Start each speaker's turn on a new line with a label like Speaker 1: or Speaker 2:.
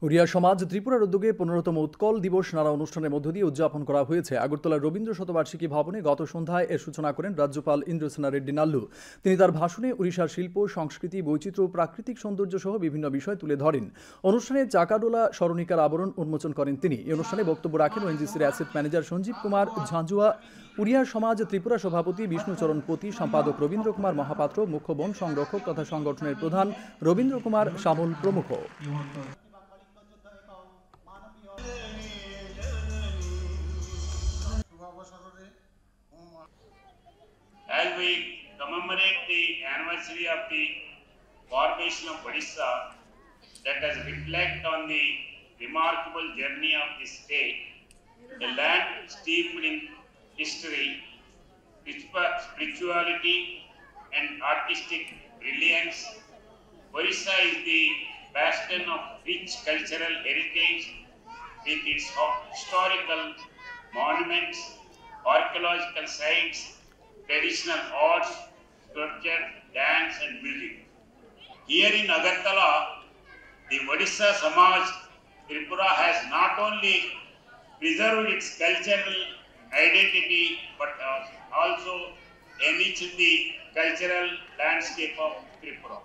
Speaker 1: ওড়িয়া সমাজ ত্রিপুরার উদ্যোগে 15তম উৎকল দিবস নানা অনুষ্ঠানের মধ্য দিয়ে উদযাপন করা হয়েছে। আগরতলার রবীন্দ্র শতবার্ষিকী ভবনে গত সন্ধ্যায় এর সূচনা করেন রাজ্যপাল ইন্দ্রসেনা রেড্ডি নাল্লু। তিনি তার ভাষণে ওড়িশার শিল্প, সংস্কৃতি, বৈচিত্র্য ও প্রাকৃতিক সৌন্দর্য সহ বিভিন্ন বিষয় তুলে ধরেন। অনুষ্ঠানে চাকাডোলা স্মরণিকার আবরণ উন্মোচন করেন তিনি। এই অনুষ্ঠানে বক্তব্য রাখেন ওএনজিসির অ্যাসেট ম্যানেজার সঞ্জীব কুমার ঝাঁঝুয়া, উড়িয়া সমাজ ত্রিপুরা সভাপতি বিষ্ণুচরণ পতি, সম্পাদক রবীন্দ্র কুমার মহাপাত্র, মুখ্য বন সংরক্ষক তথা সংগঠনের প্রধান রবীন্দ্র কুমার সামল প্রমুখ।
Speaker 2: As we commemorate the anniversary of the formation of Odisha, let us reflect on the remarkable journey of this state, a land steeped in history, spirituality, and artistic brilliance. Odisha is the bastion of rich cultural heritage with its historical monuments, archaeological sites, traditional arts, sculpture, dance and music. Here in Agartala, the Odisha Samaj Tripura has not only preserved its cultural identity but also enriched the cultural landscape of Tripura.